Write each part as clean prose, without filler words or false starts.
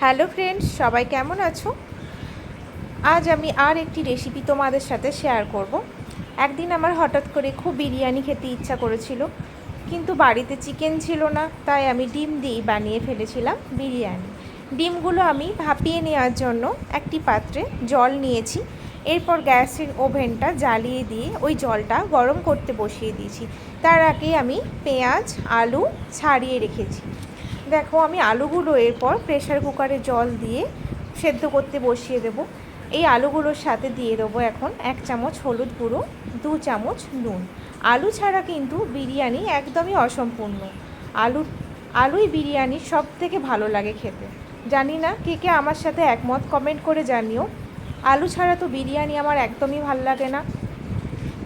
Hello friends, সবাই কেমন আছো? আজ আমি আর একটি রেসিপি তোমাদের সাথে শেয়ার করব। একদিন আমার হঠাৎ করে খুব বিরিয়ানি খেতে ইচ্ছা করেছিল, কিন্তু বাড়িতে চিকেন ছিল না, তাই আমি ডিম দিয়েই বানিয়ে ফেলেছিলাম বিরিয়ানি। ডিমগুলো আমি ভাপিয়ে নেওয়ার জন্য একটি পাত্রে জল নিয়েছি। এরপর গ্যাসের ওভেনটা জ্বালিয়ে দিয়ে ওই জলটা গরম করতে বসিয়ে দিয়েছি। তার আগে আমি পেঁয়াজ আলু ছাড়িয়ে রেখেছি। দেখো, আমি আলুগুলো এরপর প্রেসার কুকারে জল দিয়ে সেদ্ধ করতে বসিয়ে দেব। এই আলুগুলোর সাথে দিয়ে দেবো এখন 1 চামচ হলুদ গুঁড়ো, 2 চামচ নুন। আলু ছাড়া কিন্তু বিরিয়ানি একদমই অসম্পূর্ণ। আলুই বিরিয়ানির সব থেকে ভালো লাগে খেতে। জানি না কে কে আমার সাথে একমত, কমেন্ট করে জানিও। আলু ছাড়া তো বিরিয়ানি আমার একদমই ভালো লাগে না।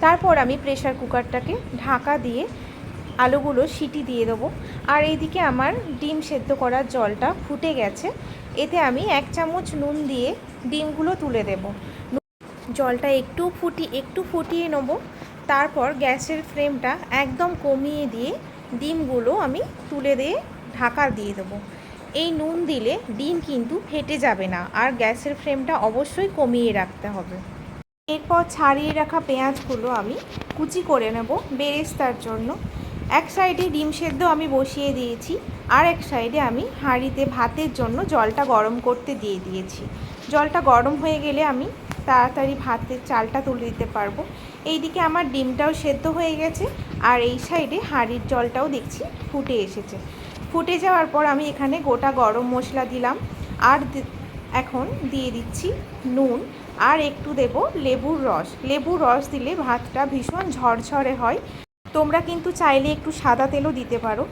তারপর আমি প্রেসার কুকারটাকে ঢাকা দিয়ে আলুগুলো সিটি দিয়ে দেবো। আর এইদিকে আমার ডিম সেদ্ধ করার জলটা ফুটে গেছে। এতে আমি 1 চামচ নুন দিয়ে ডিমগুলো তুলে দেব। জলটা একটু ফুটিয়ে নেব। তারপর গ্যাসের ফ্লেমটা একদম কমিয়ে দিয়ে ডিমগুলো আমি তুলে দিয়ে ঢাকা দিয়ে দেবো। এই নুন দিলে ডিম কিন্তু ফেটে যাবে না, আর গ্যাসের ফ্লেমটা অবশ্যই কমিয়ে রাখতে হবে। এরপর ছাড়িয়ে রাখা পেঁয়াজগুলো আমি কুচি করে নেব বেরেস্তার জন্য। এক সাইডে ডিম সেদ্ধ আমি বসিয়ে দিয়েছি, আর এক সাইডে আমি হাঁড়িতে ভাতের জন্য জলটা গরম করতে দিয়ে দিয়েছি। জলটা গরম হয়ে গেলে আমি তাড়াতাড়ি ভাতের চালটা তুলে দিতে পারবো। এইদিকে আমার ডিমটাও সেদ্ধ হয়ে গেছে, আর এই সাইডে হাঁড়ির জলটাও দেখছি ফুটে এসেছে। ফুটে যাওয়ার পর আমি এখানে গোটা গরম মশলা দিলাম, আর এখন দিয়ে দিচ্ছি নুন, আর একটু দেব লেবুর রস দিলে ভাতটা ভীষণ ঝরঝরে হয়। তোমরা কিন্তু চাইলে একটু সাদা তেলও দিতে পারো।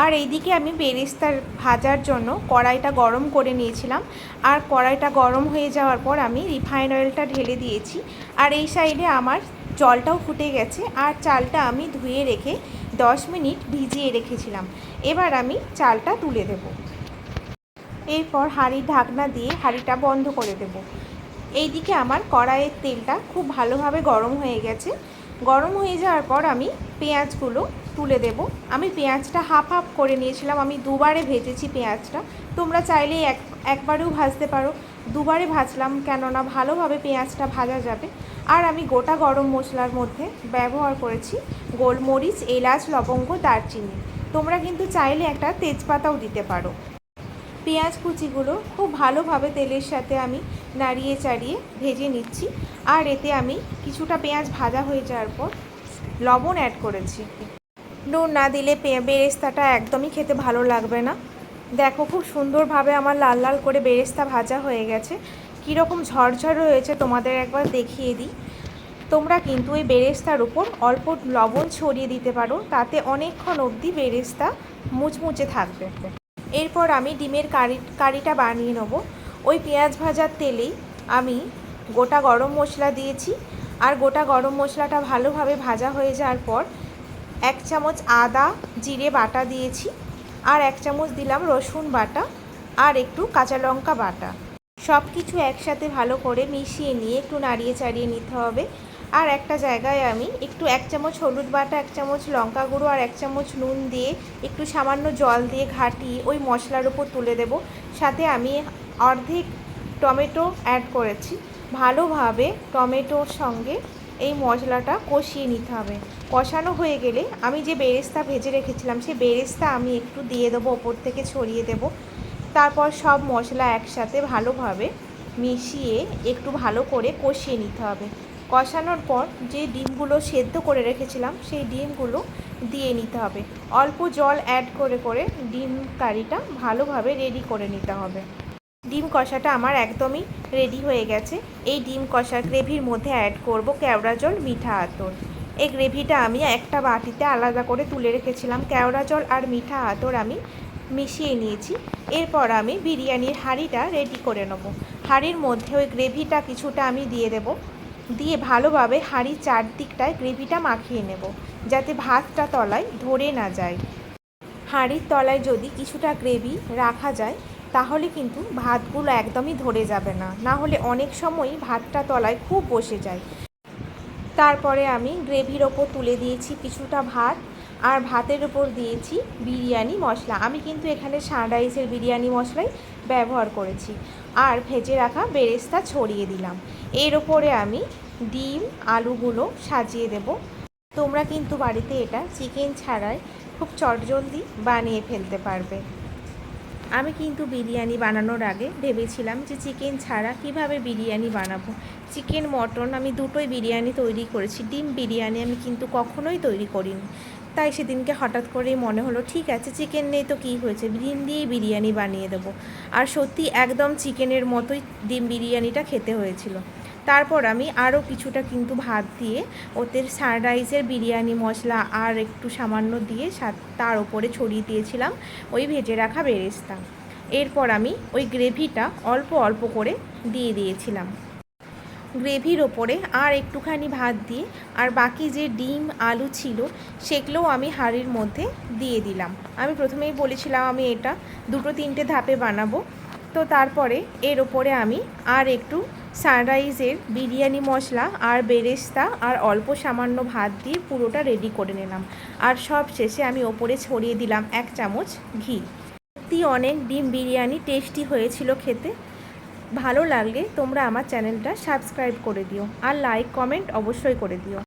আর এইদিকে আমি বেরেস্তার ভাজার জন্য কড়াইটা গরম করে নিয়েছিলাম, আর কড়াইটা গরম হয়ে যাওয়ার পর আমি রিফাইন অয়েলটা ঢেলে দিয়েছি। আর এই সাইডে আমার জলটাও ফুটে গেছে, আর চালটা আমি ধুয়ে রেখে 10 মিনিট ভিজিয়ে রেখেছিলাম। এবার আমি চালটা তুলে দেব। এরপর হাঁড়ির ঢাকনা দিয়ে হাঁড়িটা বন্ধ করে দেব। এইদিকে আমার কড়াইয়ের তেলটা খুব ভালোভাবে গরম হয়ে গেছে। গরম হয়ে যাওয়ার পর আমি পেঁয়াজগুলো তুলে দেব। আমি পেঁয়াজটা হাফ হাফ করে নিয়েছিলাম, আমি দুবারে ভেজেছি পেঁয়াজটা। তোমরা চাইলে একবারেও ভাজতে পারো, দুবারে ভাজলাম কেননা ভালোভাবে পেঁয়াজটা ভাজা যাবে। আর আমি গোটা গরম মশলার মধ্যে ব্যবহার করেছি গোলমরিচ, এলাচ, লবঙ্গ, দারচিনি। তোমরা কিন্তু চাইলে একটা তেজপাতাও দিতে পারো। পেঁয়াজ কুচিগুলো খুব ভালোভাবে তেলের সাথে আমি নাড়িয়ে চাড়িয়ে ভেজে নিচ্ছি। আর এতে আমি কিছুটা পেঁয়াজ ভাজা হয়ে যাওয়ার পর লবণ অ্যাড করেছি। নুন না দিলে বেরেস্তাটা একদমই খেতে ভালো লাগবে না। দেখো, খুব সুন্দরভাবে আমার লাল লাল করে বেরেস্তা ভাজা হয়ে গেছে। কীরকম ঝরঝর হয়েছে তোমাদের একবার দেখিয়ে দিই। তোমরা কিন্তু এই বেরেস্তার উপর অল্প লবণ ছড়িয়ে দিতে পারো, তাতে অনেকক্ষণ অবধি বেরেস্তা মুচমুচে থাকবে। এরপর আমি ডিমের কারিটা বানিয়ে নেব। ওই পেঁয়াজ ভাজার তেলেই আমি গোটা গরম মশলা দিয়েছি, আর গোটা গরম মশলাটা ভালোভাবে ভাজা হয়ে যাওয়ার পর 1 চামচ আদা জিরে বাটা দিয়েছি, আর 1 চামচ দিলাম রসুন বাটা, আর একটু কাঁচা লঙ্কা বাটা। সব কিছু একসাথে ভালো করে মিশিয়ে নিয়ে একটু নাড়িয়ে চাড়িয়ে নিতে হবে। আর একটা জায়গায় আমি একটু 1 চামচ হলুদ বাটা, 1 চামচ লঙ্কা গুঁড়ো, আর 1 চামচ নুন দিয়ে একটু সামান্য জল দিয়ে ঘাটিয়ে ওই মশলার উপর তুলে দেব। সাথে আমি অর্ধেক টমেটো অ্যাড করেছি। ভালোভাবে টমেটোর সঙ্গে এই মশলাটা কষিয়ে নিতে হবে। কষানো হয়ে গেলে আমি যে বেরেস্তা ভেজে রেখেছিলাম সেই বেরেস্তা আমি একটু দিয়ে দেবো, ওপর থেকে ছড়িয়ে দেব। তারপর সব মশলা একসাথে ভালোভাবে মিশিয়ে একটু ভালো করে কষিয়ে নিতে হবে। কষানোর পর যে ডিমগুলো সেদ্ধ করে রেখেছিলাম সেই ডিমগুলো দিয়ে নিতে হবে। অল্প জল অ্যাড করে করে ডিম কারিটা ভালোভাবে রেডি করে নিতে হবে। ডিম কষাটা আমার একদমই রেডি হয়ে গেছে। এই ডিম কষা গ্রেভির মধ্যে অ্যাড করব কেওড়া জল, মিঠা আতর। এই গ্রেভিটা আমি একটা বাটিতে আলাদা করে তুলে রেখেছিলাম। কেওড়া জল আর মিঠা আতর আমি মিশিয়ে নিয়েছি। এরপর আমি বিরিয়ানির হাঁড়িটা রেডি করে নেব। হাঁড়ির মধ্যে ওই গ্রেভিটা কিছুটা আমি দিয়ে দেব, দিয়ে ভালোভাবে হাঁড়ির চারদিকটায় গ্রেভিটা মাখিয়ে নেব, যাতে ভাতটা তলায় ধরে না যায়। হাঁড়ির তলায় যদি কিছুটা গ্রেভি রাখা যায় তাহলে কিন্তু ভাতগুলো একদমই ধরে যাবে না, না হলে অনেক সময়ই ভাতটা তলায় খুব বসে যায়। তারপরে আমি গ্রেভির ওপর তুলে দিয়েছি কিছুটা ভাত, আর ভাতের ওপর দিয়েছি বিরিয়ানি মশলা। আমি কিন্তু এখানে সানরাইজের বিরিয়ানি মশলাই ব্যবহার করেছি। আর ভেজে রাখা বেরেস্তা ছড়িয়ে দিলাম। এর ওপরে আমি ডিম আলুগুলো সাজিয়ে দেব। তোমরা কিন্তু বাড়িতে এটা চিকেন ছাড়াই খুব চটজলদি বানিয়ে ফেলতে পারবে। আমি কিন্তু বিরিয়ানি বানানোর আগে ভেবেছিলাম যে চিকেন ছাড়া কিভাবে বিরিয়ানি বানাবো। চিকেন মটন আমি দুটোই বিরিয়ানি তৈরি করেছি, ডিম বিরিয়ানি আমি কিন্তু কখনোই তৈরি করিনি। তাই সেদিনকে হঠাৎ করেই মনে হলো ঠিক আছে, চিকেন নেই তো কী হয়েছে, ডিম দিয়েই বিরিয়ানি বানিয়ে দেবো। আর সত্যি একদম চিকেনের মতোই ডিম বিরিয়ানিটা খেতে হয়েছিল। তারপর আমি আরও কিছুটা কিন্তু ভাত দিয়ে ওতে সানরাইজের বিরিয়ানি মশলা আর একটু সামান্য দিয়ে তার ওপরে ছড়িয়ে দিয়েছিলাম ওই ভেজে রাখা বেরেস্তা। এরপর আমি ওই গ্রেভিটা অল্প অল্প করে দিয়ে দিয়েছিলাম। গ্রেভির ওপরে আর একটুখানি ভাত দিয়ে আর বাকি যে ডিম আলু ছিল সেগুলোও আমি হাঁড়ির মধ্যে দিয়ে দিলাম। আমি প্রথমেই বলেছিলাম আমি এটা 2-3টে ধাপে বানাবো। তো তারপরে এর ওপরে আমি আর একটু সানরাইজের বিরিয়ানি মশলা আর বেরেস্তা আর অল্প সামান্য ভাত দিয়ে পুরোটা রেডি করে নিলাম। আর সব শেষে আমি ওপরে ছড়িয়ে দিলাম 1 চামচ ঘি। সত্যি অনেক ডিম বিরিয়ানি টেস্টি হয়েছিল খেতে। ভালো লাগলে তোমরা আমার চ্যানেলটা সাবস্ক্রাইব করে দিও আর লাইক কমেন্ট অবশ্যই করে দিও।